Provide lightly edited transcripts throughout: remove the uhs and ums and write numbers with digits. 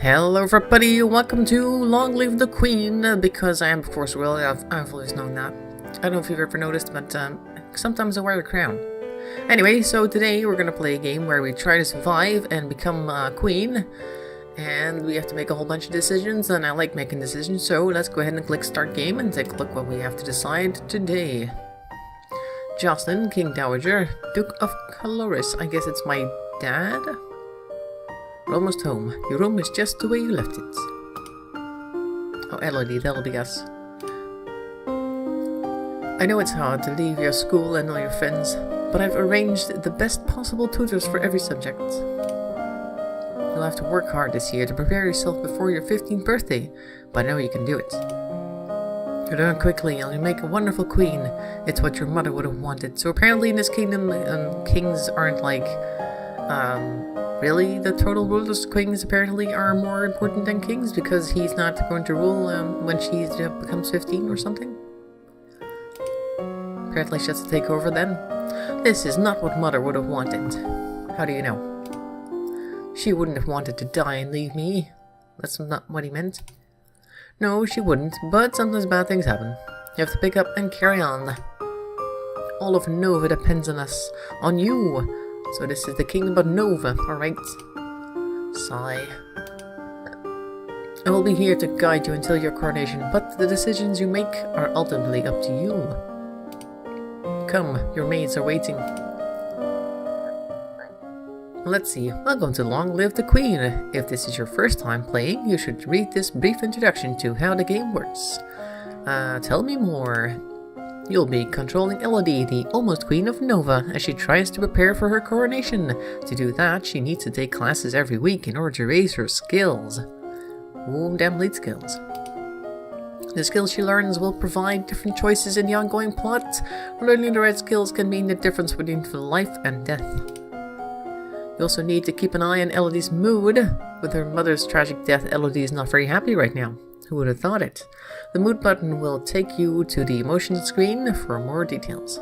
Hello everybody, welcome to Long Live the Queen, because I am before Will. I've always known that. I don't know if you've ever noticed, but sometimes I wear a crown. Anyway, so today we're going to play a game where we try to survive and become queen. And we have to make a whole bunch of decisions, and I like making decisions, so let's go ahead and click start game and take a look what we have to decide today. Jocelyn, King Dowager, Duke of Clueless. I guess it's my dad? We're almost home. Your room is just the way you left it. Oh, Elodie, that'll be us. I know it's hard to leave your school and all your friends, but I've arranged the best possible tutors for every subject. You'll have to work hard this year to prepare yourself before your 15th birthday, but I know you can do it. You learn quickly and you'll make a wonderful queen. It's what your mother would have wanted. So apparently in this kingdom, kings aren't like, really, the total rulers. Queens apparently are more important than kings because he's not going to rule when she becomes 15 or something. Apparently she has to take over then. This is not what mother would have wanted. How do you know? She wouldn't have wanted to die and leave me. That's not what he meant. No, she wouldn't, but sometimes bad things happen. You have to pick up and carry on. All of Nova depends on us, on you. So this is the kingdom of Nova, alright? Sigh. I will be here to guide you until your coronation, but the decisions you make are ultimately up to you. Come, your maids are waiting. Let's see, welcome to Long Live the Queen. If this is your first time playing, you should read this brief introduction to how the game works. Tell me more. You'll be controlling Elodie, the almost Queen of Nova, as she tries to prepare for her coronation. To do that, she needs to take classes every week in order to raise her skills. Ooh, damn lead skills. The skills she learns will provide different choices in the ongoing plot. Learning the right skills can mean the difference between life and death. You also need to keep an eye on Elodie's mood. With her mother's tragic death, Elodie is not very happy right now. Who would have thought it? The mood button will take you to the emotions screen for more details.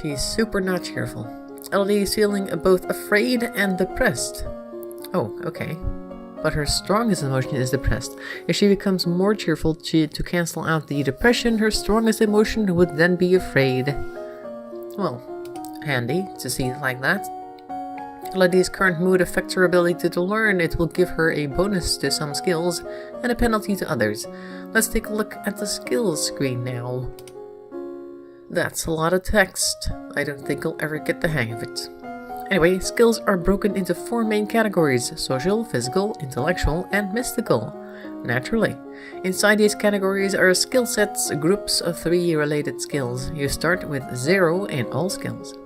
She's super not cheerful. Elodie is feeling both afraid and depressed. Oh, okay. But her strongest emotion is depressed. If she becomes more cheerful to cancel out the depression, her strongest emotion would then be afraid. Well, handy to see it like that. Elodie's current mood affects her ability to learn. It will give her a bonus to some skills and a penalty to others. Let's take a look at the skills screen now. That's a lot of text. I don't think I'll ever get the hang of it. Anyway, skills are broken into 4 main categories: social, physical, intellectual, and mystical. Naturally. Inside these categories are skill sets, groups of 3 related skills. You start with 0 in all skills.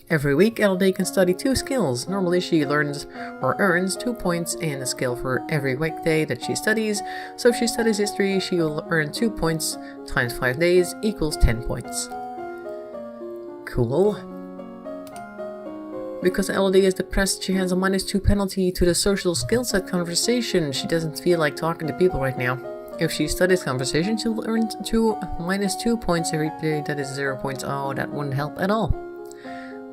Every week, Elodie can study 2 skills. Normally, she learns or earns 2 points in a skill for every weekday that she studies. So if she studies history, she will earn 2 points times 5 days equals 10 points. Cool. Because Elodie is depressed, she has a -2 penalty to the social skill set conversation. She doesn't feel like talking to people right now. If she studies conversation, she will earn -2 points every period. That is 0 points. Oh, that wouldn't help at all.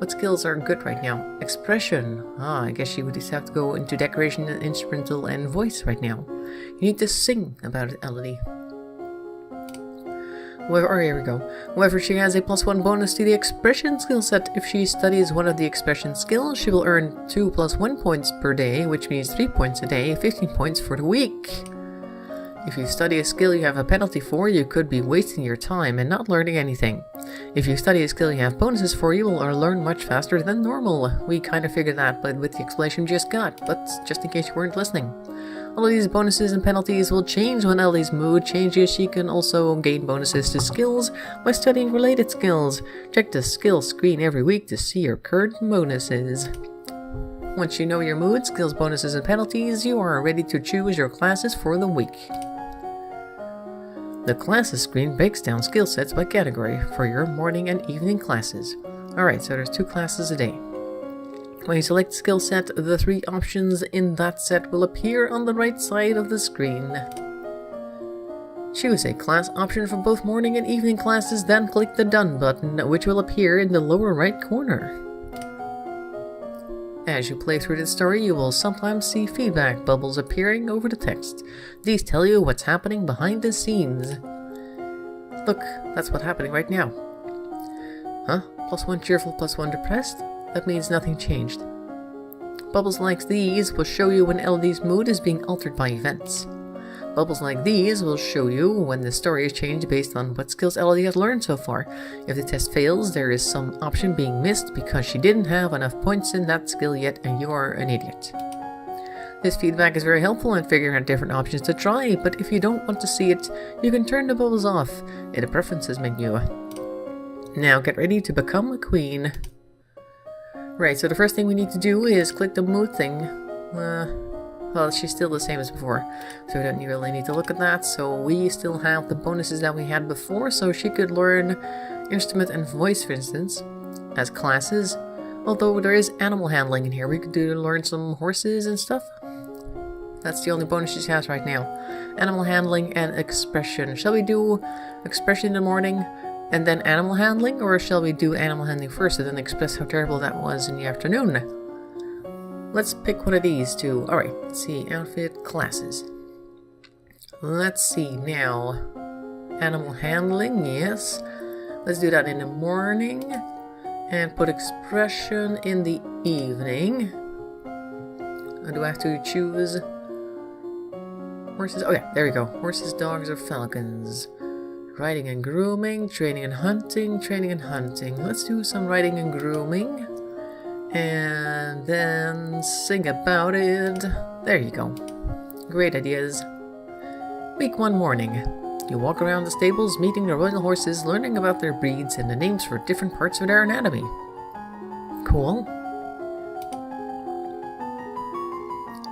What skills are good right now? Expression. I guess you would just have to go into decoration, instrumental, and voice right now. You need to sing about it, Elodie. Here we go. However, she has a +1 bonus to the expression skill set. If she studies one of the expression skills, she will earn 2 + 1 points per day, which means 3 points a day, 15 points for the week. If you study a skill you have a penalty for, you could be wasting your time and not learning anything. If you study a skill you have bonuses for, you will learn much faster than normal. We kind of figured that, but with the explanation we just got, but just in case you weren't listening. All of these bonuses and penalties will change when Elodie's mood changes. She can also gain bonuses to skills by studying related skills. Check the skills screen every week to see your current bonuses. Once you know your mood, skills, bonuses, and penalties, you are ready to choose your classes for the week. The classes screen breaks down skill sets by category for your morning and evening classes. Alright, so there's 2 classes a day. When you select skill set, the 3 options in that set will appear on the right side of the screen. Choose a class option for both morning and evening classes, then click the Done button, which will appear in the lower right corner. As you play through the story, you will sometimes see feedback bubbles appearing over the text. These tell you what's happening behind the scenes. Look, that's what's happening right now. Huh? +1 cheerful, +1 depressed? That means nothing changed. Bubbles like these will show you when Elodie's mood is being altered by events. Bubbles like these will show you when the story is changed based on what skills Elodie has learned so far. If the test fails, there is some option being missed because she didn't have enough points in that skill yet and you're an idiot. This feedback is very helpful in figuring out different options to try, but if you don't want to see it, you can turn the bubbles off in the preferences menu. Now get ready to become a queen. Right, so the first thing we need to do is click the mood thing. Well, she's still the same as before, so we don't really need to look at that. So we still have the bonuses that we had before, so she could learn instrument and voice, for instance, as classes. Although there is animal handling in here, we could learn some horses and stuff. That's the only bonus she has right now. Animal handling and expression. Shall we do expression in the morning and then animal handling, or shall we do animal handling first and then express how terrible that was in the afternoon? Let's pick one of these two. Alright, let's see. Outfit, classes. Let's see now. Animal handling, yes. Let's do that in the morning. And put expression in the evening. Do I have to choose horses? Oh yeah, there we go. Horses, dogs, or falcons. Riding and grooming, training and hunting, training and hunting. Let's do some riding and grooming. And then sing about it. There you go. Great ideas. Week 1 morning. You walk around the stables, meeting the royal horses, learning about their breeds and the names for different parts of their anatomy. Cool.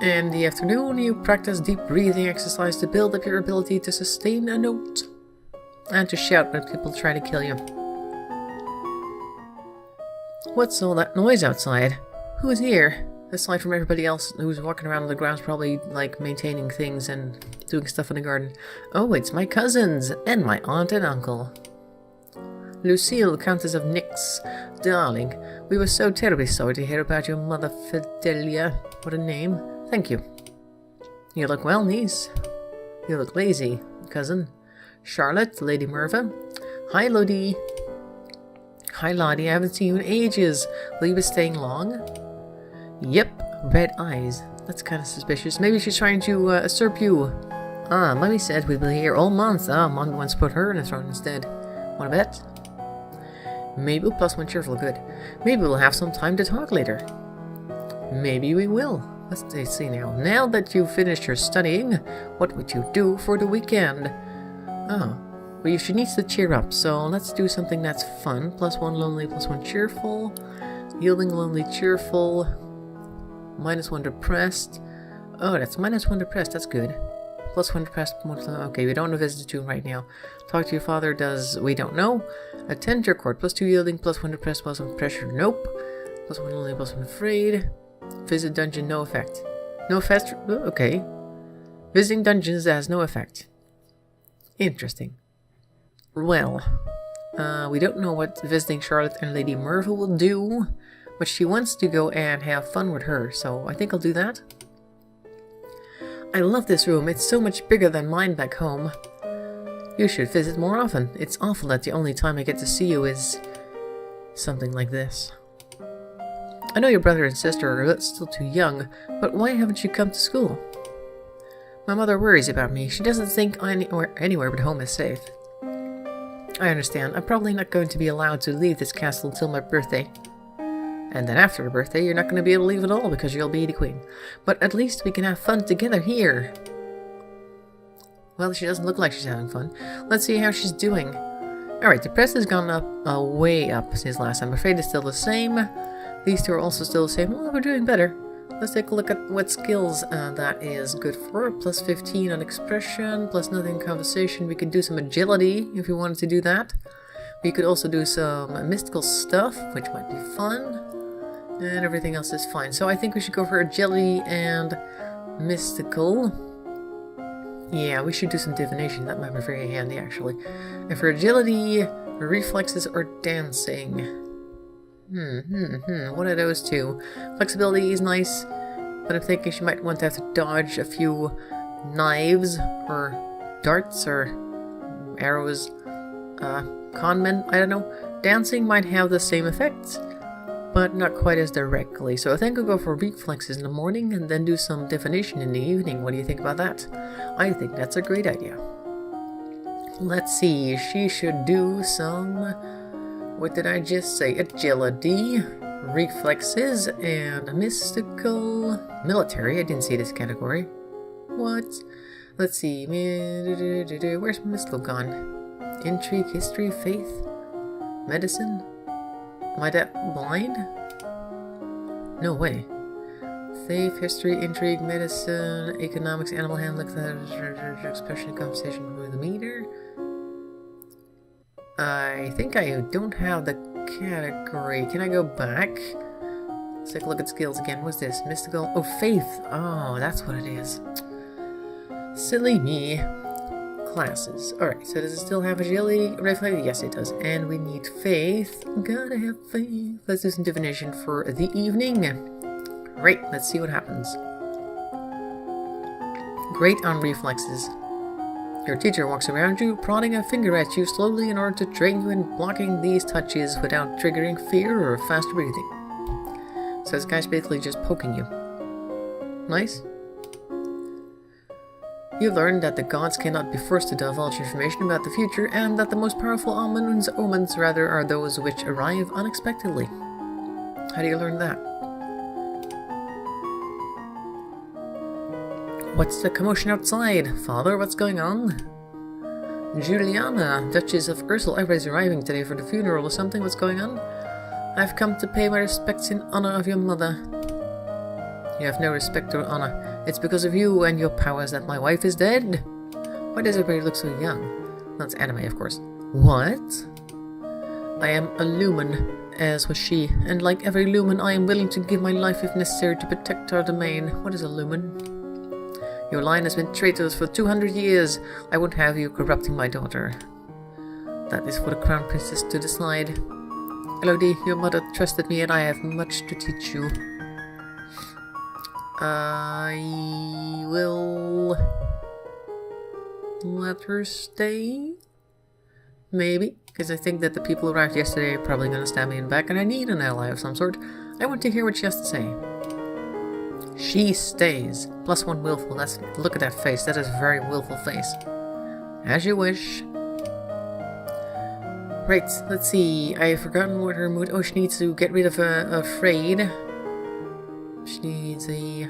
In the afternoon, you practice deep breathing exercise to build up your ability to sustain a note. And to shout when people try to kill you. What's all that noise outside? Who is here? Aside from everybody else who's walking around on the grounds, probably like maintaining things and doing stuff in the garden. Oh, it's my cousins and my aunt and uncle. Lucille, Countess of Nix. Darling, we were so terribly sorry to hear about your mother, Fidelia. What a name. Thank you. You look well, niece. You look lazy, cousin. Charlotte, Lady Merva. Hi, Lodi. Hi, Lottie. I haven't seen you in ages. Will you be staying long? Yep, red eyes. That's kind of suspicious. Maybe she's trying to usurp you. Mummy said we'd be here all month. Mommy wants to put her in the throne instead. Wanna bet? Maybe +1 cheerful, good. Maybe we'll have some time to talk later. Maybe we will. Let's see now. Now that you've finished your studying, what would you do for the weekend? Well, she needs to cheer up, so let's do something that's fun. +1 lonely, +1 cheerful. Yielding, lonely, cheerful. -1 depressed. Oh, that's -1 depressed, that's good. +1 depressed, okay, we don't know visit to right now. Talk to your father does, we don't know. Attend your court, +2 yielding, +1 depressed, +1 pressure, nope. +1 lonely, +1 afraid. Visit dungeon, no effect. No effect, okay. Visiting dungeons has no effect. Interesting. Well, we don't know what visiting Charlotte and Lady Merva will do, but she wants to go and have fun with her, so I think I'll do that. I love this room. It's so much bigger than mine back home. You should visit more often. It's awful that the only time I get to see you is something like this. I know your brother and sister are still too young, but why haven't you come to school? My mother worries about me. She doesn't think anywhere but home is safe. I understand. I'm probably not going to be allowed to leave this castle until my birthday. And then after the birthday, you're not going to be able to leave at all because you'll be the queen. But at least we can have fun together here. Well, she doesn't look like she's having fun. Let's see how she's doing. Alright, the press has gone up, way up since last time. I'm afraid it's still the same. These two are also still the same. Well, we're doing better. Let's take a look at what skills that is good for. +15 on expression, +nothing in conversation. We could do some agility if we wanted to do that. We could also do some mystical stuff, which might be fun. And everything else is fine. So I think we should go for agility and mystical. Yeah, we should do some divination. That might be very handy, actually. And for agility, reflexes or dancing. One of those two. Flexibility is nice, but I'm thinking she might want to have to dodge a few knives or darts or arrows. Con men, I don't know. Dancing might have the same effects, but not quite as directly. So I think I'll go for reflexes in the morning and then do some divination in the evening. What do you think about that? I think that's a great idea. Let's see, she should do some, what did I just say? Agility, reflexes, and mystical military. I didn't see this category. What? Let's see, where's mystical gone? Intrigue, history, faith, medicine? Am I that blind? No way. Faith, history, intrigue, medicine, economics, animal handling, expression, conversation with the meter. I think I don't have the category. Can I go back? Let's take a look at skills again. What's this? Mystical. Oh, faith. Oh, that's what it is. Silly me. Classes. Alright, so does it still have agility? Reflex? Yes, it does. And we need faith. Gotta have faith. Let's do some divination for the evening. Great, let's see what happens. Great on reflexes. Your teacher walks around you, prodding a finger at you slowly in order to train you in blocking these touches without triggering fear or fast breathing. So this guy's basically just poking you. Nice. You've learned that the gods cannot be forced to divulge information about the future, and that the most powerful omens are those which arrive unexpectedly. How do you learn that? What's the commotion outside? Father, what's going on? Juliana, Duchess of Ursel, everybody's arriving today for the funeral or something. What's going on? I've come to pay my respects in honor of your mother. You have no respect or honor. It's because of you and your powers that my wife is dead. Why does everybody look so young? That's anime, of course. What? I am a lumen, as was she, and like every lumen, I am willing to give my life if necessary to protect our domain. What is a lumen? Your line has been traitorous for 200 years. I won't have you corrupting my daughter. That is for the crown princess to decide. Elodie, your mother trusted me and I have much to teach you. I will let her stay? Maybe, because I think that the people who arrived yesterday are probably going to stab me in the back and I need an ally of some sort. I want to hear what she has to say. She stays. +1 willful. Look at that face. That is a very willful face. As you wish. Right, let's see. I've forgotten what her mood... Oh, she needs to get rid of afraid. She needs a...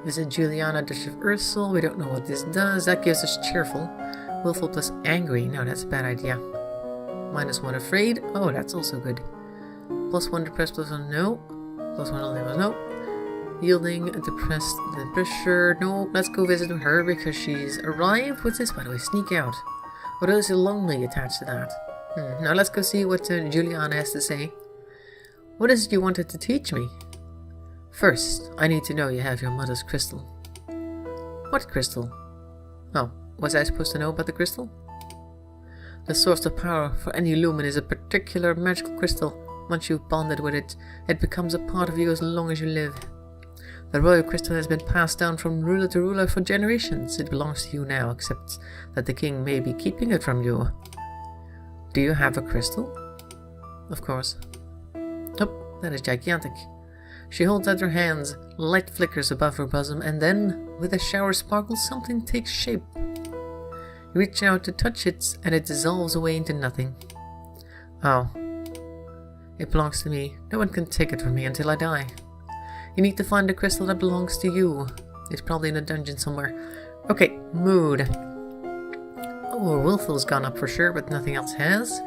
Visit Juliana, Duchess of Ursel. We don't know what this does. That gives us cheerful. Willful plus angry. No, that's a bad idea. -1 afraid. Oh, that's also good. +1 depressed, +1 no. +1 only was no. Yielding, depressed, the pressure. No, let's go visit her because she's arrived. What's this, by the way? Sneak out. What else is lonely attached to that? Now let's go see what Juliana has to say. What is it you wanted to teach me? First, I need to know you have your mother's crystal. What crystal? Oh, was I supposed to know about the crystal? The source of power for any lumen is a particular magical crystal. Once you've bonded with it, it becomes a part of you as long as you live. The royal crystal has been passed down from ruler to ruler for generations. It belongs to you now, except that the king may be keeping it from you. Do you have a crystal? Of course. Oh, that is gigantic. She holds out her hands, light flickers above her bosom, and then, with a shower of sparkles, something takes shape. You reach out to touch it, and it dissolves away into nothing. Oh. It belongs to me. No one can take it from me until I die. You need to find the crystal that belongs to you. It's probably in a dungeon somewhere. Okay, mood. Oh, willful's gone up for sure, but nothing else has.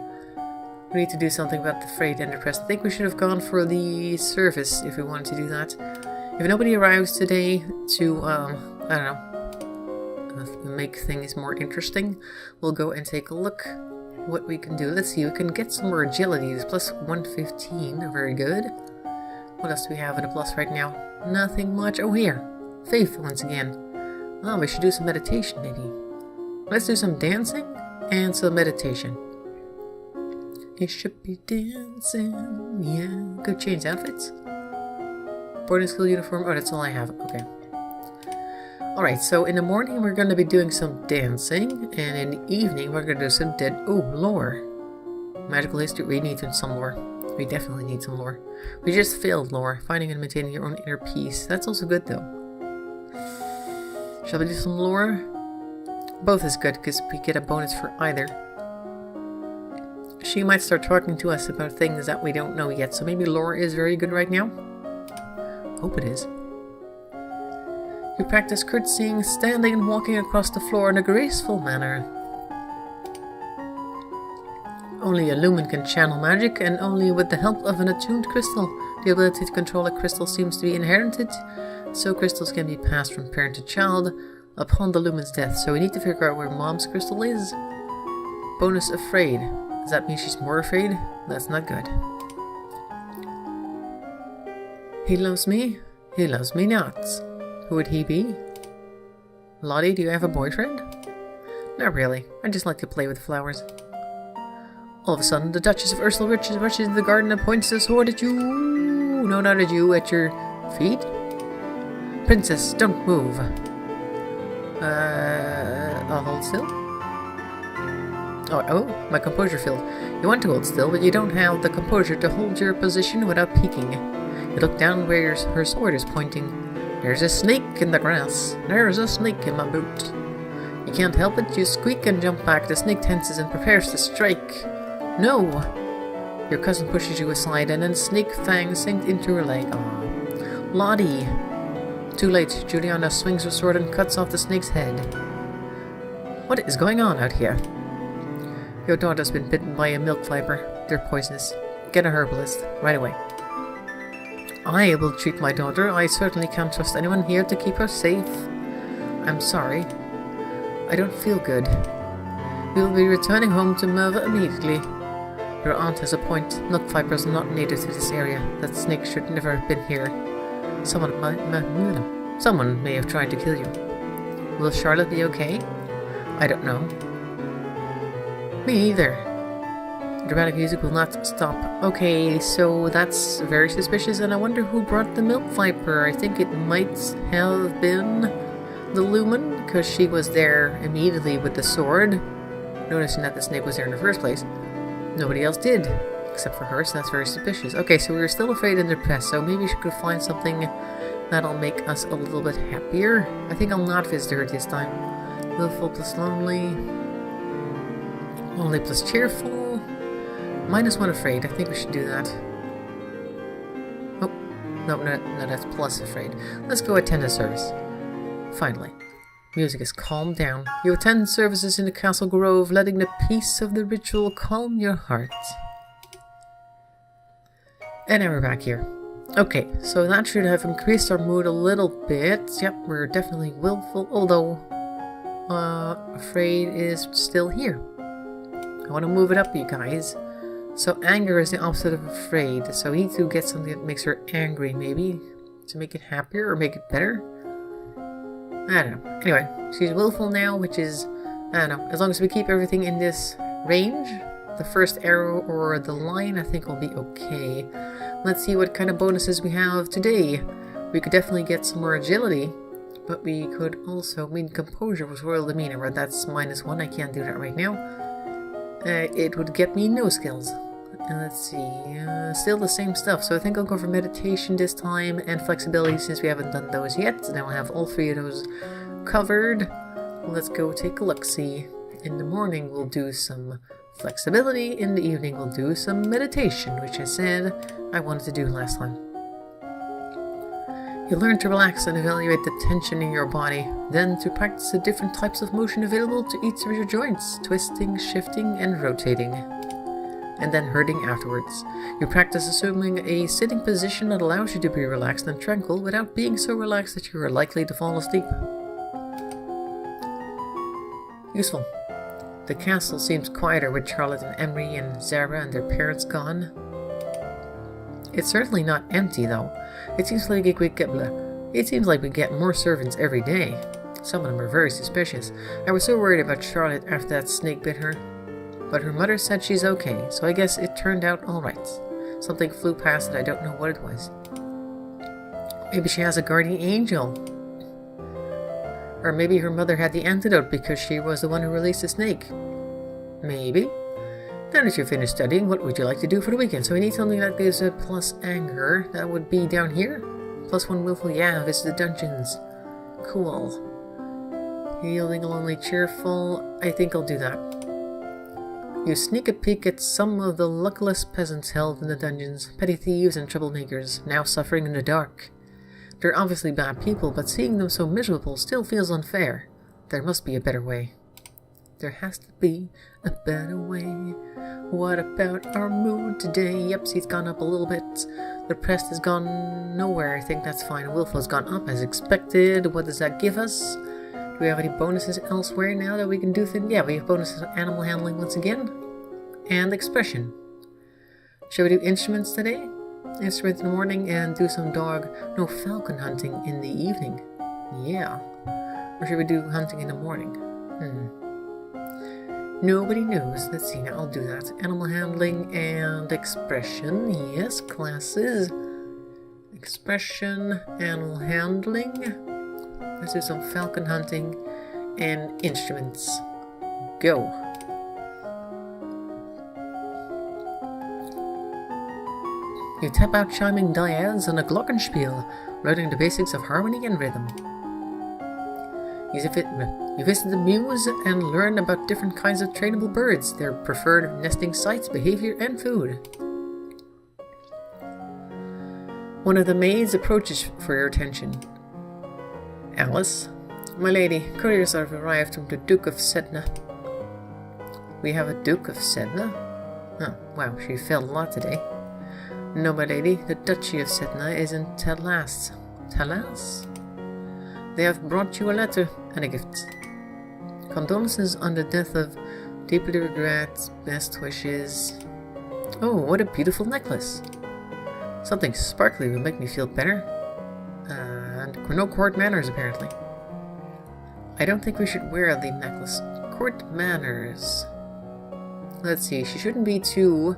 We need to do something about the afraid and depressed. I think we should have gone for the service if we wanted to do that. If nobody arrives today to, I don't know, make things more interesting, we'll go and take a look what we can do. Let's see, we can get some more agility. It's +115, very good. What else do we have in a plus right now? Nothing much. Oh, here, faith once again. Oh, we should do some meditation maybe. Let's do some dancing and some meditation. He should be dancing. Yeah. Go change outfits. Boarding school uniform. Oh, that's all I have. Okay. Alright, so in the morning we're going to be doing some dancing. And in the evening we're going to do some lore. Magical history. We need some lore. We definitely need some lore. We just failed lore. Finding and maintaining your own inner peace. That's also good though. Shall we do some lore? Both is good because we get a bonus for either. She might start talking to us about things that we don't know yet. So maybe lore is very good right now. Hope it is. You practice curtsying, standing and walking across the floor in a graceful manner. Only a lumen can channel magic, and only with the help of an attuned crystal. The ability to control a crystal seems to be inherited, so crystals can be passed from parent to child upon the lumen's death. So we need to figure out where mom's crystal is. Bonus afraid. Does that mean she's more afraid? That's not good. He loves me. He loves me not. Who would he be? Lottie, do you have a boyfriend? Not really. I just like to play with flowers. All of a sudden, the Duchess of Ursula rushes into the garden and points the sword at you. No, not at you, at your feet. Princess, don't move. I'll hold still. Oh, my composure failed. You want to hold still, but you don't have the composure to hold your position without peeking. You look down where her sword is pointing. There's a snake in the grass. There's a snake in my boot. You can't help it. You squeak and jump back. The snake tenses and prepares to strike. No! Your cousin pushes you aside and then snake fangs sink into her leg. Aww. Lottie! Too late. Juliana swings her sword and cuts off the snake's head. What is going on out here? Your daughter's been bitten by a milk viper. They're poisonous. Get a herbalist. Right away. I will treat my daughter. I certainly can't trust anyone here to keep her safe. I'm sorry. I don't feel good. We will be returning home to Merva immediately. Your aunt has a point. Milk vipers are not native to this area. That snake should never have been here. Someone may have tried to kill you. Will Charlotte be okay? I don't know. Me either. Dramatic music will not stop. Okay, so that's very suspicious, and I wonder who brought the milk viper. I think it might have been the Lumen, because she was there immediately with the sword, noticing that the snake was there in the first place. Nobody else did, except for her, so that's very suspicious. Okay, so we were still afraid and depressed, so maybe she could find something that'll make us a little bit happier. I think I'll not visit her this time. Willful plus lonely. Lonely plus cheerful. -1 afraid. I think we should do that. Oh, no, that's plus afraid. Let's go attend a service. Finally. Music is calmed down. You attend services in the castle grove, letting the peace of the ritual calm your heart. And now we're back here. Okay, so that should have increased our mood a little bit. Yep, we're definitely willful, although afraid is still here. I want to move it up, you guys. So anger is the opposite of afraid. So we need to get something that makes her angry, maybe, to make it happier or make it better. I don't know. Anyway, she's willful now, which is, I don't know, as long as we keep everything in this range, the first arrow or the line, I think will be okay. Let's see what kind of bonuses we have today. We could definitely get some more agility, but we could also, composure was royal demeanor, but that's -1. I can't do that right now. It would get me no skills. And let's see, still the same stuff. So I think I'll go for meditation this time and flexibility since we haven't done those yet. Now I have all 3 of those covered. Let's go take a look-see. In the morning we'll do some flexibility. In the evening we'll do some meditation, which I said I wanted to do last time. You learn to relax and evaluate the tension in your body, then to practice the different types of motion available to each of your joints, twisting, shifting, and rotating, and then hurting afterwards. You practice assuming a sitting position that allows you to be relaxed and tranquil without being so relaxed that you are likely to fall asleep. Useful. The castle seems quieter with Charlotte and Emery and Zara and their parents gone. It's certainly not empty, though. It seems like we get more servants every day. Some of them are very suspicious. I was so worried about Charlotte after that snake bit her. but her mother said she's okay, so I guess it turned out alright. Something flew past and I don't know what it was. Maybe she has a guardian angel. Or maybe her mother had the antidote because she was the one who released the snake. Maybe. Now that you've finished studying, what would you like to do for the weekend? So we need something that gives a plus anger. That would be down here. +1 willful, yeah, visit the dungeons. Cool. Yielding, lonely, cheerful. I think I'll do that. You sneak a peek at some of the luckless peasants held in the dungeons, petty thieves and troublemakers, now suffering in the dark. They're obviously bad people, but seeing them so miserable still feels unfair. There must be a better way. There has to be a better way. What about our mood today? Yep, see, it's gone up a little bit. The press has gone nowhere. I think that's fine. Willful has gone up as expected. What does that give us? Do we have any bonuses elsewhere now that we can do things? Yeah, we have bonuses on animal handling once again. And expression. Shall we do instruments today? Instruments in the morning and do some falcon hunting in the evening. Yeah. Or should we do hunting in the morning? Nobody knows. Let's see, now I'll do that. Animal handling and expression. Yes, classes. Expression, animal handling. Let's do some falcon hunting and instruments. Go. You tap out chiming dyads and a glockenspiel, learning the basics of harmony and rhythm. You visit the mews and learn about different kinds of trainable birds, their preferred nesting sites, behavior, and food. One of the maids approaches for your attention. Alice, my lady, couriers have arrived from the Duke of Sedna. We have a Duke of Sedna? Oh, wow, she failed a lot today. No, my lady, the Duchy of Sedna is in Talas. Talas? They have brought you a letter and a gift. Condolences on the death of deeply regret, best wishes. Oh, what a beautiful necklace. Something sparkly will make me feel better. And no court manners, apparently. I don't think we should wear the necklace. Court manners. Let's see, she shouldn't be too...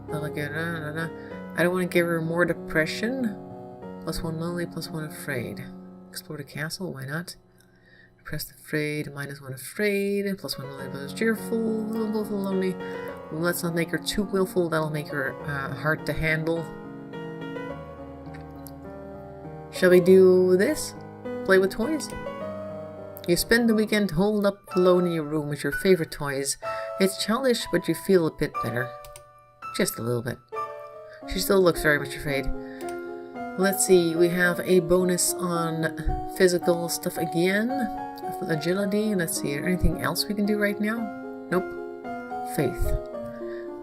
I don't want to give her more depression. +1 lonely, +1 afraid. Explore the castle, why not? Depressed, afraid, -1 afraid, +1 lonely, +1 cheerful, willful, lonely. Let's not make her too willful, that'll make her hard to handle. Shall we do this? Play with toys? You spend the weekend holed up alone in your room with your favorite toys. It's childish, but you feel a bit better. Just a little bit. She still looks very much afraid. Let's see, we have a bonus on physical stuff again. Agility, let's see, anything else we can do right now? Nope. Faith.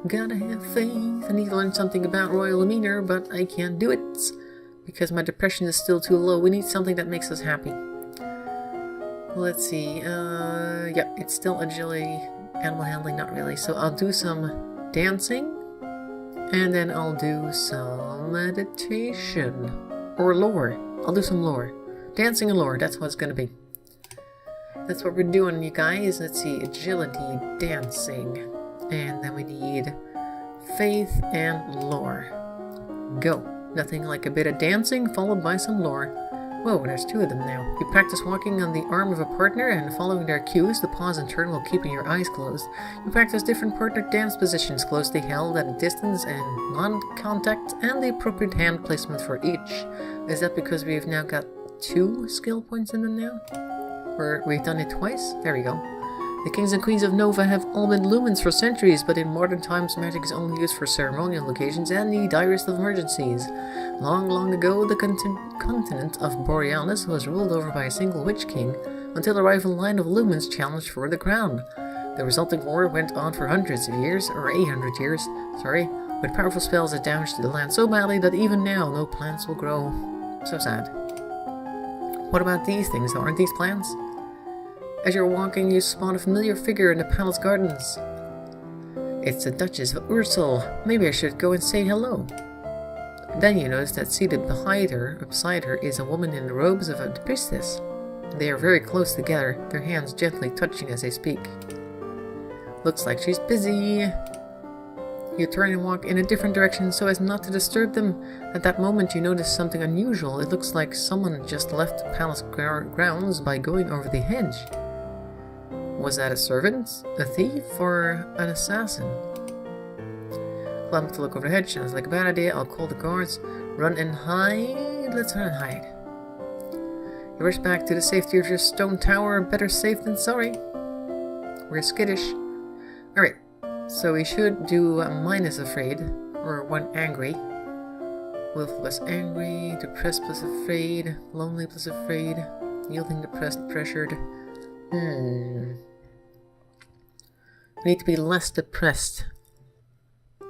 Gotta have faith. I need to learn something about royal demeanor, but I can't do it because my depression is still too low. We need something that makes us happy. Let's see, yeah, it's still agility, animal handling, not really. So I'll do some dancing. And then I'll do some meditation. Or lore. I'll do some lore. Dancing and lore, that's what it's gonna be. That's what we're doing, you guys. Let's see, agility, dancing. And then we need faith and lore. Go. Nothing like a bit of dancing followed by some lore. Whoa, there's 2 of them now. You practice walking on the arm of a partner and following their cues, the pause and turn while keeping your eyes closed. You practice different partner dance positions, closely held at a distance and non-contact, and the appropriate hand placement for each. Is that because we've now got 2 skill points in them now? Or we've done it twice? There we go. The kings and queens of Nova have all been lumens for centuries, but in modern times magic is only used for ceremonial occasions and the direst of emergencies. Long, long ago, the continent of Borealis was ruled over by a single witch king, until the rival line of lumens challenged for the crown. The resulting war went on for hundreds of years, or 800 years, with powerful spells that damaged the land so badly that even now no plants will grow. So sad. What about these things, though? Aren't these plants? As you're walking, you spot a familiar figure in the palace gardens. It's the Duchess of Ursel. Maybe I should go and say hello. Then you notice that seated beside her is a woman in the robes of a priestess. They are very close together, their hands gently touching as they speak. Looks like she's busy. You turn and walk in a different direction so as not to disturb them. At that moment, you notice something unusual. It looks like someone just left the palace grounds by going over the hedge. Was that a servant, a thief, or an assassin? Climb to look over the hedge. Sounds like a bad idea. I'll call the guards. Run and hide. Let's run and hide. You rush back to the safety of your stone tower. Better safe than sorry. We're skittish. Alright. So we should do minus afraid, or 1 angry. Willful plus angry, depressed plus afraid, lonely plus afraid, yielding, depressed, pressured. We need to be less depressed.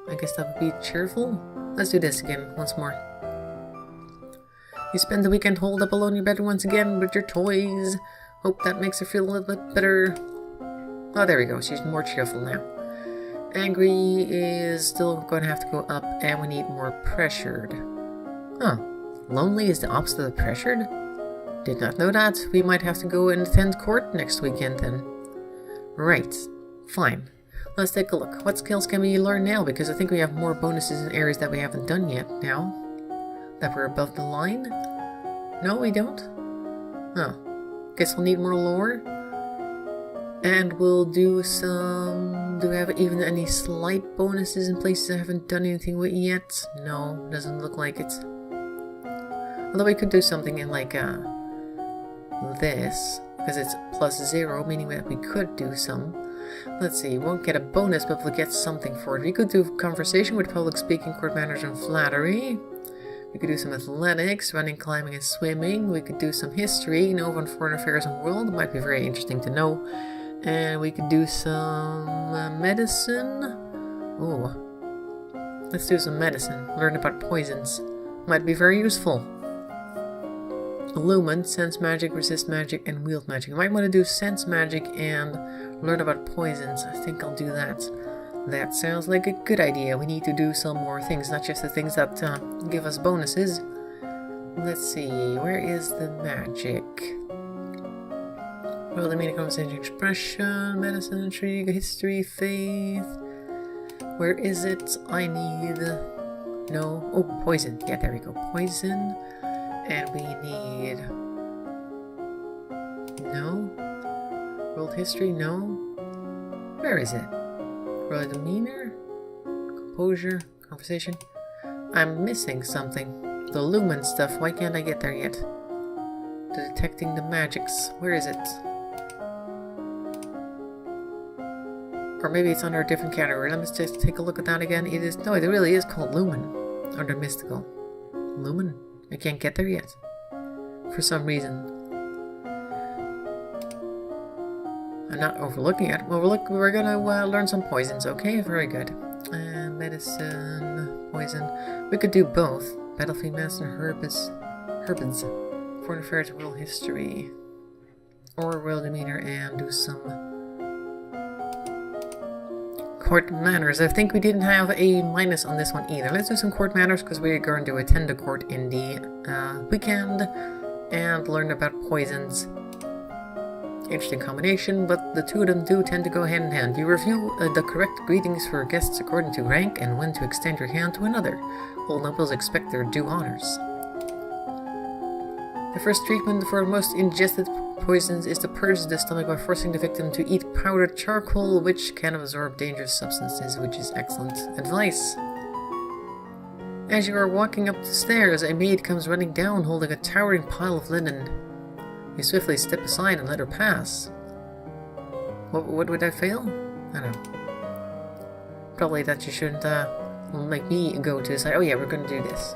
I guess that would be cheerful? Let's do this again, once more. You spend the weekend holed up alone in your bed once again with your toys. Hope that makes her feel a little bit better. Oh, there we go, she's more cheerful now. Angry is still going to have to go up, and we need more pressured. Huh. Lonely is the opposite of pressured? Did not know that. We might have to go and attend court next weekend then. Right. Fine. Let's take a look. What skills can we learn now? Because I think we have more bonuses in areas that we haven't done yet now. That we're above the line? No, we don't? Oh. Guess we'll need more lore. And we'll do some... Do we have even any slight bonuses in places I haven't done anything with yet? No, doesn't look like it. Although we could do something in like this, because it's +0, meaning that we could do some. Let's see, won't get a bonus, but we'll get something for it. We could do conversation with public speaking, court manners, and flattery. We could do some athletics, running, climbing, and swimming. We could do some history, know on foreign affairs and world. It might be very interesting to know. And we could do some medicine. Ooh. Let's do some medicine. Learn about poisons. Might be very useful. Illumine, sense magic, resist magic, and wield magic. I might want to do sense magic and learn about poisons. I think I'll do that. That sounds like a good idea. We need to do some more things, not just the things that give us bonuses. Let's see, where is the magic? Well, the meaning, conversation, expression, medicine, intrigue, history, faith. Where is it? I need... No. Oh, poison. Yeah, there we go. Poison. And we need... No. World history? No. Where is it? World demeanor? Composure? Conversation? I'm missing something. The lumen stuff. Why can't I get there yet? The detecting the magics. Where is it? Or maybe it's under a different category. Let me just take a look at that again. It is... No, it really is called lumen. Under mystical. Lumen? I can't get there yet. For some reason. I'm not overlooking it. Well, we're gonna learn some poisons, okay? Very good. Medicine, poison. We could do both. Battlefield medicine, herbs. Foreign affairs, world history. Or world demeanor, and do some court manners. I think we didn't have a minus on this one either. Let's do some court manners because we're going to attend a court in the weekend and learn about poisons. Interesting combination, but the two of them do tend to go hand in hand. You review the correct greetings for guests according to rank and when to extend your hand to another. All nobles expect their due honors. The first treatment for most ingested poisons is to purge the stomach by forcing the victim to eat powdered charcoal, which can absorb dangerous substances, which is excellent advice. As you are walking up the stairs, a maid comes running down holding a towering pile of linen. You swiftly step aside and let her pass. What would I fail? I don't know. Probably that you shouldn't make me go to decide, oh yeah, we're gonna do this.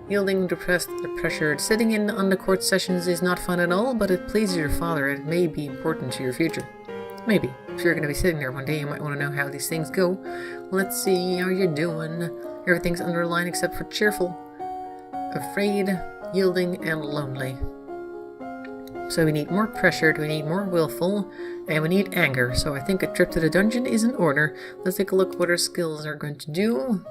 Yielding, depressed, pressured. Sitting in on the court sessions is not fun at all, but it pleases your father and it may be important to your future. Maybe. If you're going to be sitting there one day, you might want to know how these things go. Let's see how you're doing. Everything's underlined except for cheerful, afraid, yielding, and lonely. So we need more pressured, we need more willful, and we need anger. So I think a trip to the dungeon is in order. Let's take a look what our skills are going to do.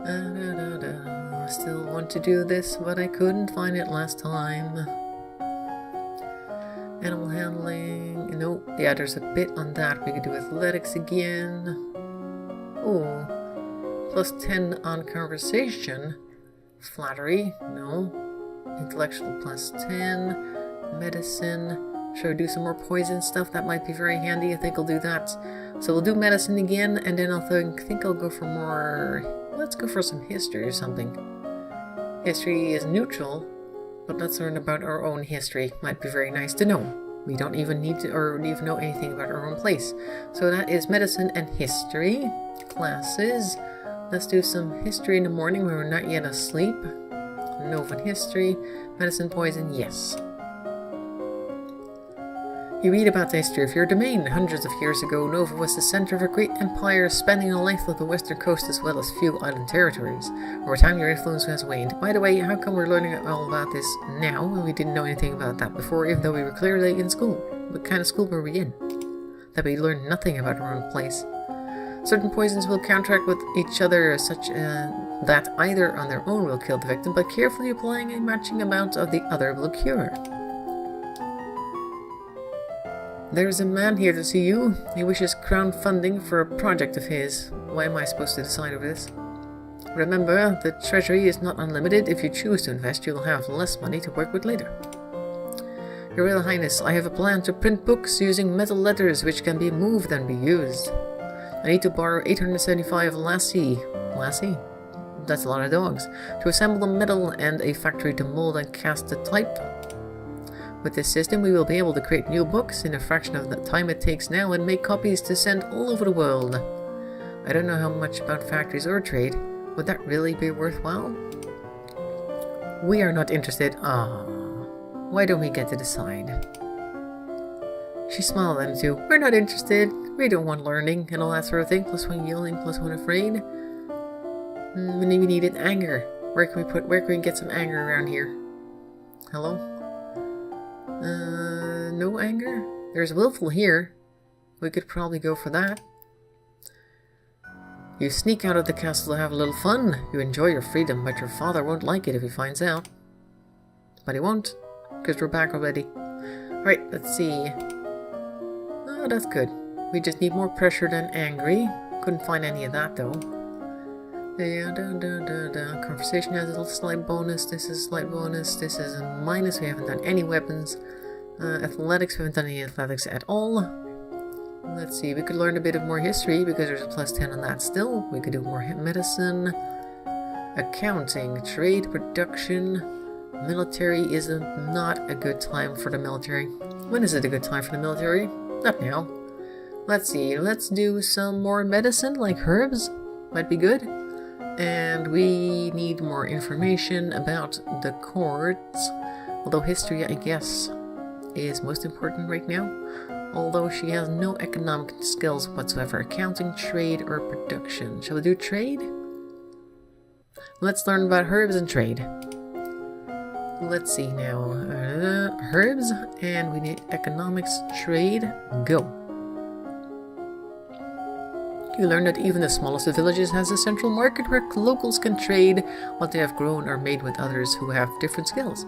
I still want to do this, but I couldn't find it last time. Animal handling. No. Yeah, there's a bit on that. We could do athletics again. Oh. Plus 10 on conversation. Flattery. No. Intellectual plus 10. Medicine. Should we do some more poison stuff? That might be very handy. I think I'll do that. So we'll do medicine again, and then I think I'll go for more... Let's go for some history or something. History is neutral, but let's learn about our own history. Might be very nice to know. We don't even need to or even know anything about our own place. So that is medicine and history. Classes. Let's do some history in the morning when we're not yet asleep. Nova history. Medicine, poison, yes. You read about the history of your domain. Hundreds of years ago, Nova was the center of a great empire spanning the length of the western coast as well as few island territories. Over time, your influence has waned. By the way, how come we're learning all about this now when we didn't know anything about that before, even though we were clearly in school? What kind of school were we in? That we learned nothing about our own place. Certain poisons will counteract with each other such that either on their own will kill the victim, but carefully applying a matching amount of the other will cure. There's a man here to see you. He wishes crowdfunding for a project of his. Why am I supposed to decide over this? Remember, the treasury is not unlimited. If you choose to invest, you'll have less money to work with later. Your Royal Highness, I have a plan to print books using metal letters which can be moved and be used. I need to borrow 875 lassie. Lassie? That's a lot of dogs. To assemble the metal and a factory to mold and cast the type. With this system, we will be able to create new books in a fraction of the time it takes now and make copies to send all over the world. I don't know how much about factories or trade. Would that really be worthwhile? We are not interested. Why don't we get to decide? She smiled at him too. We're not interested. We don't want learning and all that sort of thing. Plus one yielding, plus one afraid. We needed anger. Where can we get some anger around here? Hello? No anger? There's willful here. We could probably go for that. You sneak out of the castle to have a little fun. You enjoy your freedom, but your father won't like it if he finds out. But he won't, because we're back already. Alright, let's see. Oh, that's good. We just need more pressure than angry. Couldn't find any of that, though. Conversation has a little slight bonus. This is a slight bonus. This is a minus. We haven't done any weapons. Athletics, we haven't done any athletics at all. Let's see, we could learn a bit of more history because there's a plus 10 on that still. We could do more medicine. Accounting, trade, production. Military is not a good time for the military. When is it a good time for the military? Not now. Let's see, let's do some more medicine like herbs. Might be good. And we need more information about the courts. Although history, I guess, is most important right now. Although she has no economic skills whatsoever. Accounting, trade, or production. Shall we do trade? Let's learn about herbs and trade. Let's see now. Herbs, and we need economics, trade, go. You learn that even the smallest of villages has a central market where locals can trade what they have grown or made with others who have different skills.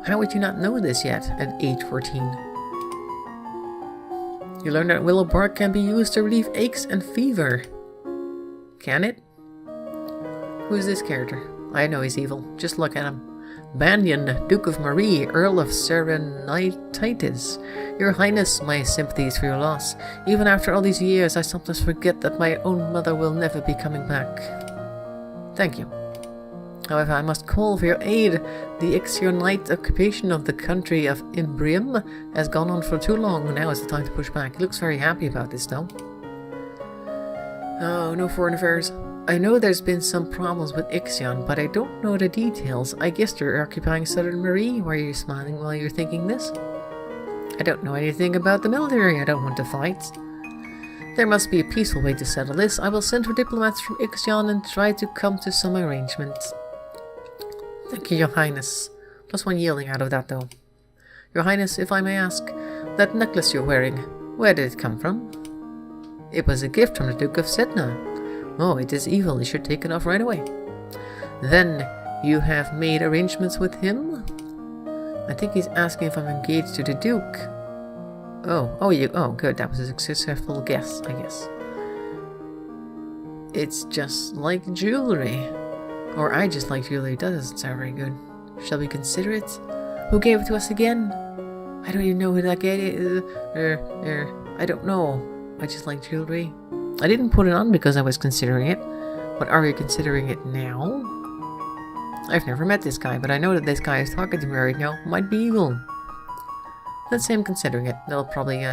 How would you not know this yet at age 14? You learn that willow bark can be used to relieve aches and fever. Can it? Who's this character? I know he's evil. Just look at him. Banyan, Duke of Marie, Earl of Serenititis. Your Highness, my sympathies for your loss. Even after all these years, I sometimes forget that my own mother will never be coming back. Thank you. However, I must call for your aid. The Ixionite occupation of the country of Imbrium has gone on for too long. Now is the time to push back. He looks very happy about this, though. Oh, no foreign affairs. I know there's been some problems with Ixion, but I don't know the details. I guess you're occupying Southern Marie. Why are you smiling while you're thinking this? I don't know anything about the military. I don't want to fight. There must be a peaceful way to settle this. I will send for diplomats from Ixion and try to come to some arrangement. Thank you, Your Highness. Plus one yielding out of that, though. Your Highness, if I may ask, that necklace you're wearing, where did it come from? It was a gift from the Duke of Sedna. Oh, it is evil. You should take it off right away. Then, you have made arrangements with him? I think he's asking if I'm engaged to the Duke. Oh, good. That was a successful guess, I guess. It's just like jewelry. Or I just like jewelry. That doesn't sound very good. Shall we consider it? Who gave it to us again? I don't even know who that gave it. I don't know. I just like jewelry. I didn't put it on because I was considering it. But are we considering it now? I've never met this guy, but I know that this guy is talking to me right now. Might be evil. Let's say I'm considering it. They'll probably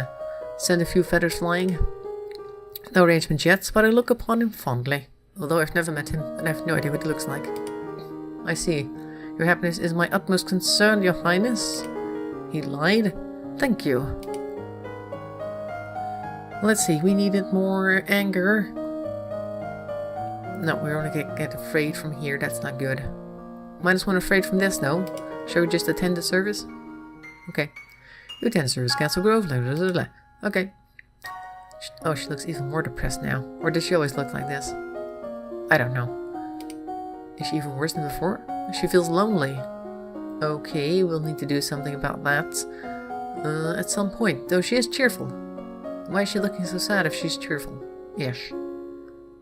send a few feathers flying. No arrangements yet, but I look upon him fondly. Although I've never met him, and I have no idea what he looks like. I see. Your happiness is my utmost concern, Your Highness. He lied? Thank you. Let's see, we needed more anger. No, we're only gonna get afraid from here, that's not good. -1 afraid from this, no? Shall we just attend the service? Okay. You attend service, Castle Grove, blah, blah, blah, blah. Okay. Oh, she looks even more depressed now. Or does she always look like this? I don't know. Is she even worse than before? She feels lonely. Okay, we'll need to do something about that. At some point, though she is cheerful. Why is she looking so sad if she's cheerful? Yes.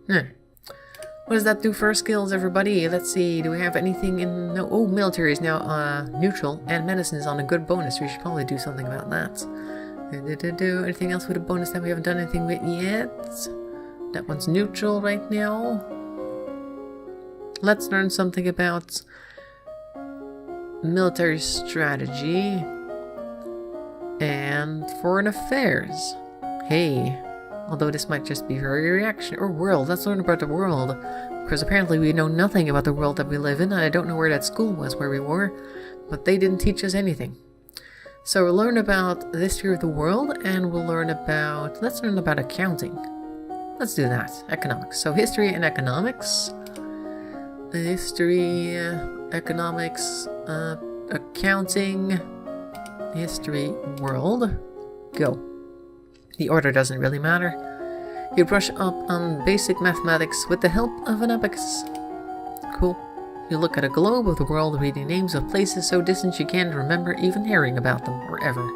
What does that do for our skills, everybody? Let's see, do we have anything in... No, oh, military is now neutral, and medicine is on a good bonus. We should probably do something about that. Anything else with a bonus that we haven't done anything with yet? That one's neutral right now. Let's learn something about military strategy and foreign affairs. Hey, although this might just be very reaction or world. Let's learn about the world, because apparently we know nothing about the world that we live in, and I don't know where that school was where we were, but they didn't teach us anything. So we'll learn about the history of the world, and we'll learn about... Let's learn about accounting. Let's do that. Economics. So history and economics. History, economics, accounting, history, world. Go. The order doesn't really matter. You brush up on basic mathematics with the help of an abacus. Cool. You look at a globe of the world, reading names of places so distant you can't remember even hearing about them, or ever.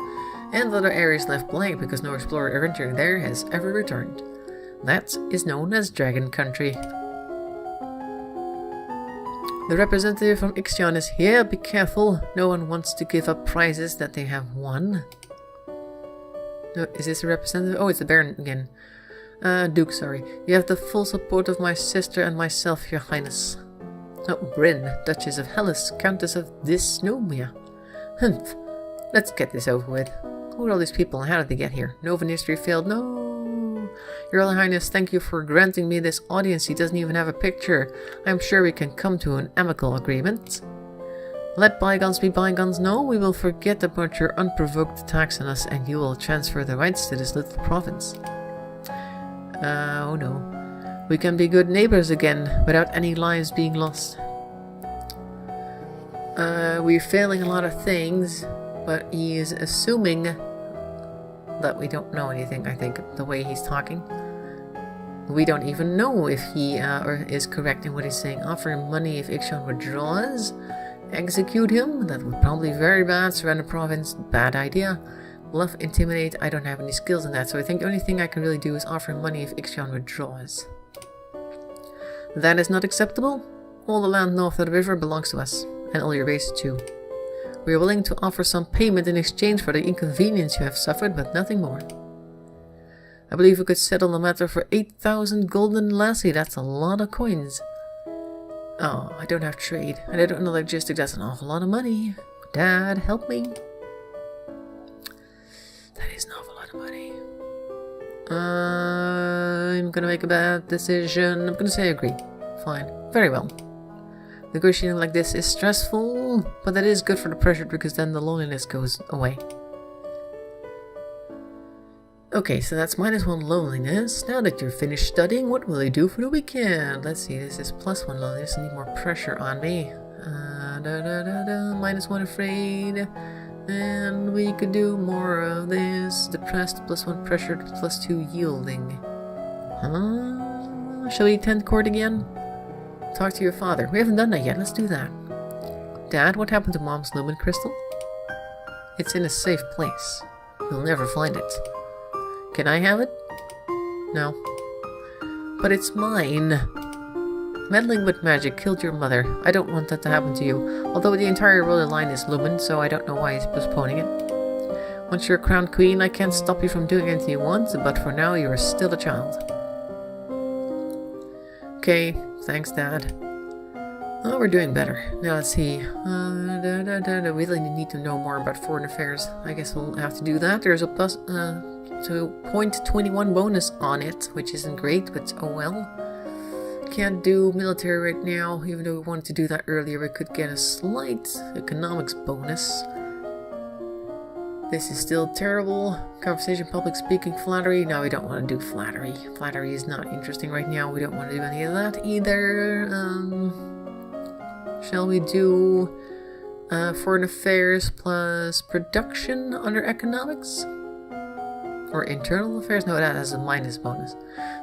And other areas left blank because no explorer entering there has ever returned. That is known as Dragon Country. The representative from Ixion is here. Be careful. No one wants to give up prizes that they have won. No, is this a representative? Oh, it's the Baron again. Duke, sorry. You have the full support of my sister and myself, Your Highness. Oh, Bryn, Duchess of Hellas, Countess of Dysnomia. Humph. Let's get this over with. Who are all these people and how did they get here? Novan history failed. No. Your Royal Highness, thank you for granting me this audience. He doesn't even have a picture. I'm sure we can come to an amicable agreement. Let bygones be bygones. No, we will forget about your unprovoked attacks on us and you will transfer the rights to this little province. Oh no. We can be good neighbors again without any lives being lost. We're failing a lot of things, but he is assuming that we don't know anything, I think, the way he's talking. We don't even know if he is correct in what he's saying. Offer him money if Ixion withdraws. Execute him. That would probably be very bad. Surrender province. Bad idea. Bluff, intimidate. I don't have any skills in that, so I think the only thing I can really do is offer him money if Ixion withdraws. That is not acceptable. All the land north of the river belongs to us, and all your bases too. We are willing to offer some payment in exchange for the inconvenience you have suffered, but nothing more. I believe we could settle the matter for 8,000 golden lassie. That's a lot of coins. Oh, I don't have trade, and I don't know logistics. That's an awful lot of money. Dad, help me. That is an awful lot of money. I'm gonna make a bad decision. I'm gonna say agree. Fine. Very well. Negotiating like this is stressful, but that is good for the pressure because then the loneliness goes away. Okay, so that's -1 loneliness. Now that you're finished studying, what will you do for the weekend? Let's see, this is +1 loneliness. I need more pressure on me. -1 afraid. And we could do more of this. Depressed, +1 pressure, +2 yielding. Shall we attend court again? Talk to your father. We haven't done that yet. Let's do that. Dad, what happened to Mom's lumen crystal? It's in a safe place. You'll never find it. Can I have it? No. But it's mine. Meddling with magic killed your mother. I don't want that to happen to you. Although the entire royal line is Lumen, so I don't know why he's postponing it. Once you're crowned queen, I can't stop you from doing anything you want, but for now you are still a child. Okay, thanks, Dad. Oh, we're doing better. Now let's see. We really need to know more about foreign affairs. I guess we'll have to do that. There's a plus 0.21 bonus on it, which isn't great, but oh well. Can't do military right now, even though we wanted to do that earlier. We could get a slight economics bonus. This is still terrible. Conversation, public speaking, flattery. No, we don't want to do flattery. Flattery is not interesting right now. We don't want to do any of that either. Shall we do foreign affairs plus production under economics? Or internal affairs? No, that has a minus bonus.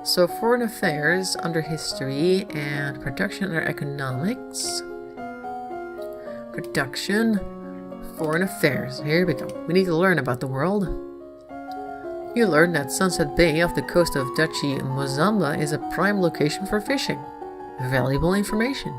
So foreign affairs under history and production under economics. Production, foreign affairs. Here we go. We need to learn about the world. You learn that Sunset Bay off the coast of Duchy Mozamba is a prime location for fishing. Valuable information.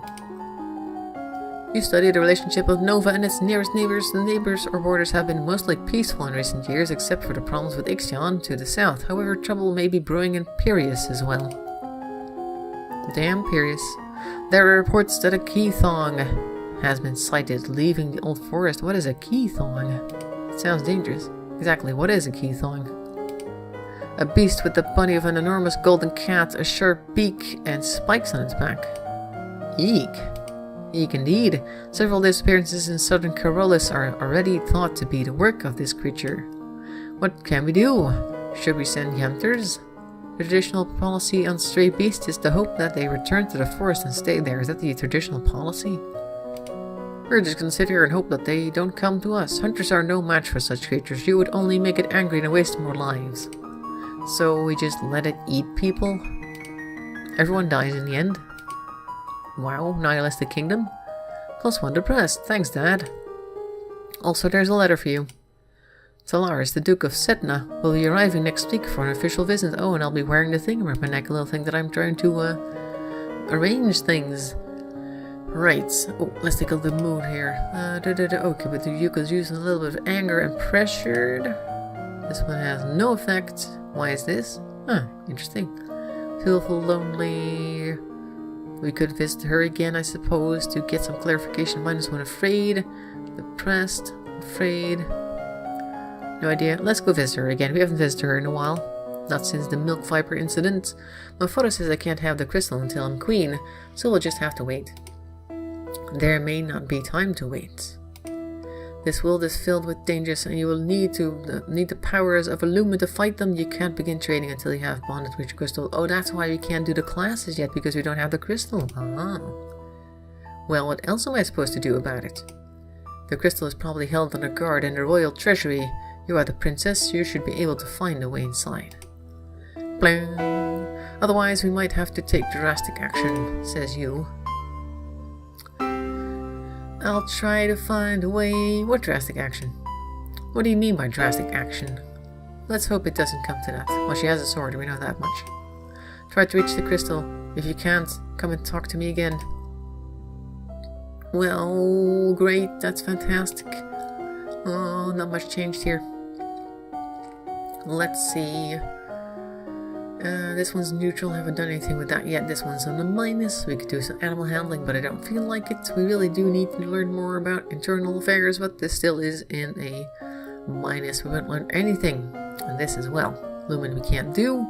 You study the relationship of Nova and its nearest neighbors. The neighbors or borders have been mostly peaceful in recent years, except for the problems with Ixion to the south. However, trouble may be brewing in Piraeus as well. Damn Piraeus. There are reports that a Keithong has been sighted leaving the old forest. What is a Keithong? It sounds dangerous. Exactly, what is a Keithong? A beast with the body of an enormous golden cat, a sharp beak, and spikes on its back. Eek. Eek indeed. Several disappearances in southern Clueless are already thought to be the work of this creature. What can we do? Should we send hunters? The traditional policy on stray beasts is to hope that they return to the forest and stay there. Is that the traditional policy? We're just gonna sit here and hope that they don't come to us. Hunters are no match for such creatures. You would only make it angry and waste more lives. So we just let it eat people? Everyone dies in the end? Wow, nihilistic kingdom. +1 depressed. Thanks, Dad. Also, there's a letter for you. Talaris, the Duke of Setna, will be arriving next week for an official visit. Oh, and I'll be wearing the thing around my neck, a little thing that I'm trying to arrange things. Right. Oh, let's take a look at the mood here. Okay, but the Duke is using a little bit of anger and pressured. This one has no effect. Why is this? Huh, interesting. Fearful, lonely. We could visit her again, I suppose, to get some clarification. -1 afraid, depressed, afraid. No idea. Let's go visit her again. We haven't visited her in a while. Not since the milk viper incident. My father says I can't have the crystal until I'm queen, so we'll just have to wait. There may not be time to wait. This world is filled with dangers, and you will need the powers of a lumen to fight them. You can't begin trading until you have bonded with your crystal. Oh, that's why we can't do the classes yet, because we don't have the crystal. Ah. Well, what else am I supposed to do about it? The crystal is probably held under guard in the royal treasury. You are the princess. You should be able to find a way inside. Blang. Otherwise, we might have to take drastic action, says you. I'll try to find a way. What drastic action? What do you mean by drastic action? Let's hope it doesn't come to that. Well, she has a sword, we know that much. Try to reach the crystal. If you can't, come and talk to me again. Well, great, that's fantastic. Oh, not much changed here. Let's see. This one's neutral, haven't done anything with that yet. This one's on the minus. We could do some animal handling, but I don't feel like it. We really do need to learn more about internal affairs, but this still is in a minus. We won't learn anything on this as well. Lumen we can't do.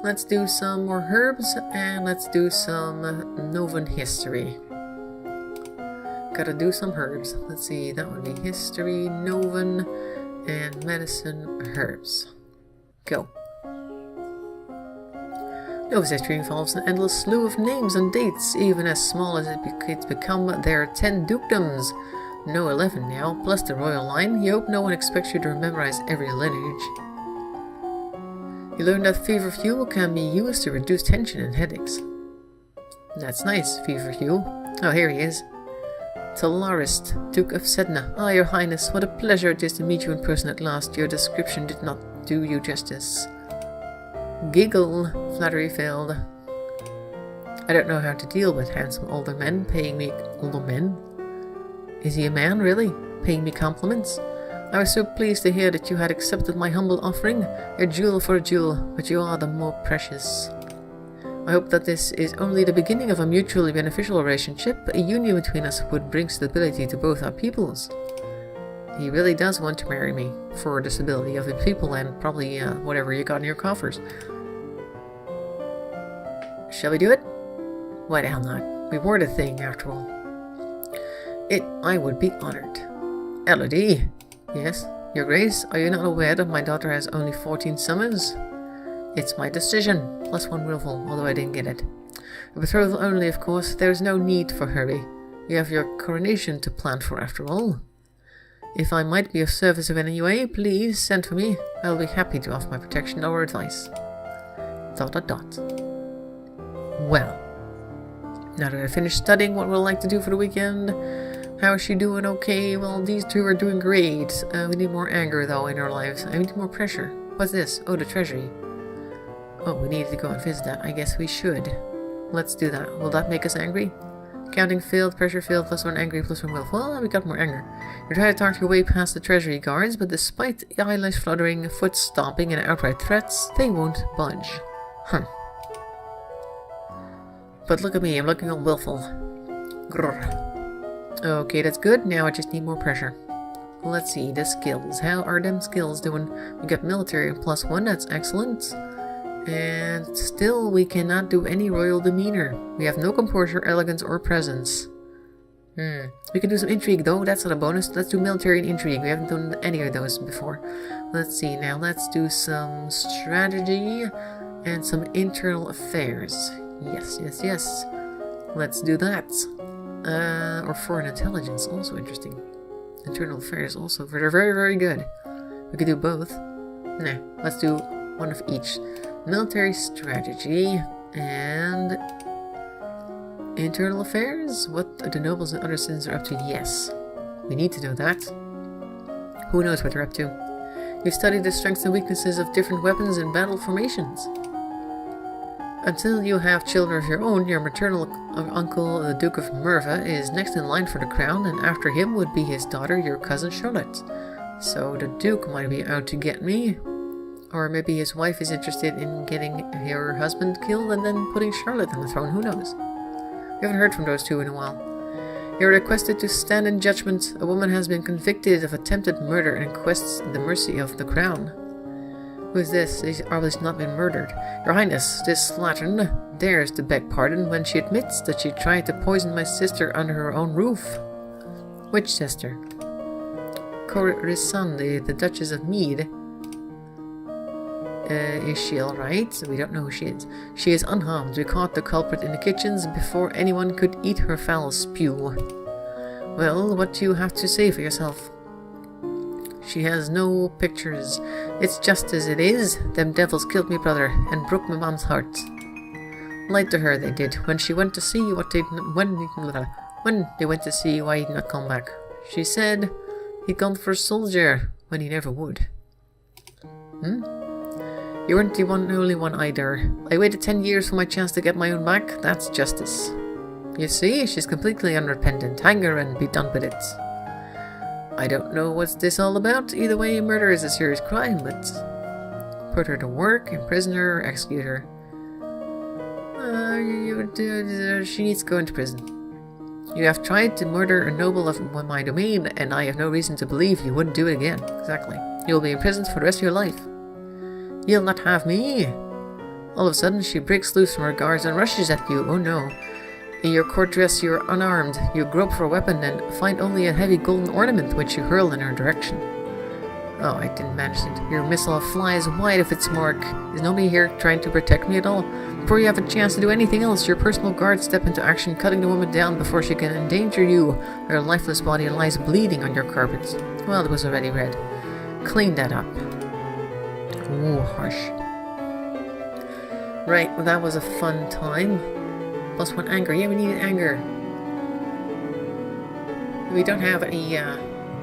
Let's do some more herbs, and let's do some Novan history. Gotta do some herbs. Let's see, that would be history, Novan, and medicine herbs. Go. Nova's history involves an endless slew of names and dates. Even as small as it's become, there are 10 dukedoms. No, 11 now, plus the royal line. You hope no one expects you to memorize every lineage. You learn that fever fuel can be used to reduce tension and headaches. That's nice, fever fuel. Oh, here he is. Talarist, Duke of Sedna. Ah, your highness, what a pleasure it is to meet you in person at last. Your description did not do you justice. Giggle, flattery failed. I don't know how to deal with handsome older men paying me... Older men? Is he a man, really? Paying me compliments? I was so pleased to hear that you had accepted my humble offering. A jewel for a jewel, but you are the more precious. I hope that this is only the beginning of a mutually beneficial relationship. A union between us would bring stability to both our peoples. He really does want to marry me for the stability of the people and probably whatever you got in your coffers. Shall we do it? Why the hell not? We weren't a thing after all. I would be honored. Elodie. Yes, your grace, are you not aware that my daughter has only 14 summers? It's my decision, plus one willful, although I didn't get it. A betrothal only, of course. There is no need for hurry. You have your coronation to plan for, after all. If I might be of service in any way, please send for me. I will be happy to offer my protection or advice. ... Well, now that I've finished studying what we'll like to do for the weekend, how is she doing? Okay, well, these two are doing great. We need more anger, though, in our lives. I need more pressure. What's this? Oh, the treasury. Oh, we need to go and visit that. I guess we should. Let's do that. Will that make us angry? Counting failed, pressure failed, plus one angry, plus one willful. Well, we got more anger. You try to talk your way past the treasury guards, but despite eyelash fluttering, foot stomping, and outright threats, they won't budge. But look at me, I'm looking all willful. Grrr. Okay, that's good. Now I just need more pressure. Let's see, the skills. How are them skills doing? We got military plus one, that's excellent. And still, we cannot do any royal demeanor. We have no composure, elegance, or presence. We can do some intrigue, though. That's not a bonus. Let's do military and intrigue. We haven't done any of those before. Let's see, now let's do some strategy and some internal affairs. Yes, yes, yes. Let's do that. Or foreign intelligence, also interesting. Internal affairs, also very, very, very good. We could do both. Nah, let's do one of each. Military strategy and internal affairs. What the nobles and other citizens are up to? Yes, we need to know that. Who knows what they're up to? You've studied the strengths and weaknesses of different weapons and battle formations. Until you have children of your own, your maternal uncle, the Duke of Merva, is next in line for the crown, and after him would be his daughter, your cousin Charlotte. So the Duke might be out to get me, or maybe his wife is interested in getting her husband killed and then putting Charlotte on the throne, who knows? We haven't heard from those two in a while. You're requested to stand in judgment. A woman has been convicted of attempted murder and requests the mercy of the crown. Who is this? She's obviously not been murdered. Your Highness, this slattern dares to beg pardon when she admits that she tried to poison my sister under her own roof. Which sister? Corisande, the Duchess of Mead. Is she alright? We don't know who she is. She is unharmed. We caught the culprit in the kitchens before anyone could eat her foul spew. Well, what do you have to say for yourself? She has no pictures. It's just as it is. Them devils killed me brother and broke my mom's heart. Lied to her they did. When she went to see what they when they went to see why he'd not come back. She said he'd gone for a soldier when he never would. You weren't the only one either. I waited 10 years for my chance to get my own back. That's justice. You see, she's completely unrepentant. Hang her and be done with it. I don't know what's this all about. Either way, murder is a serious crime, but put her to work, imprison her, or execute her. She needs to go into prison. You have tried to murder a noble of my domain, and I have no reason to believe you wouldn't do it again. Exactly. You'll be imprisoned for the rest of your life. You'll not have me. All of a sudden, she breaks loose from her guards and rushes at you. Oh no. In your court dress, you're unarmed. You grope for a weapon and find only a heavy golden ornament which you hurl in her direction. Oh, I didn't manage it. Your missile flies wide of its mark. Is nobody here trying to protect me at all? Before you have a chance to do anything else, your personal guards step into action, cutting the woman down before she can endanger you. Her lifeless body lies bleeding on your carpet. Well, it was already red. Clean that up. Ooh, harsh. Right, well that was a fun time. Plus one anger. Yeah, we needed anger. We don't have any,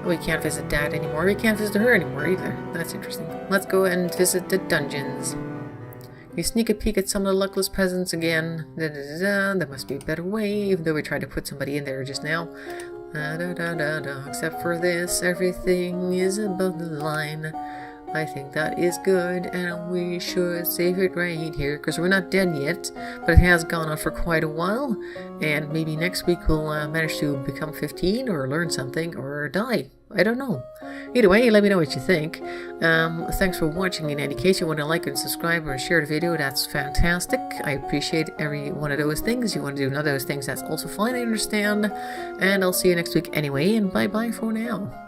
we can't visit Dad anymore. We can't visit her anymore either. That's interesting. Let's go and visit the dungeons. You sneak a peek at some of the luckless peasants again. There must be a better way, even though we tried to put somebody in there just now. Except for this, everything is above the line. I think that is good, and we should save it right here, because we're not dead yet, but it has gone on for quite a while, and maybe next week we'll manage to become 15, or learn something, or die. I don't know. Either way, let me know what you think. Thanks for watching. In any case, you want to like and subscribe or share the video, that's fantastic. I appreciate every one of those things. You want to do none of those things, that's also fine, I understand. And I'll see you next week anyway, and bye-bye for now.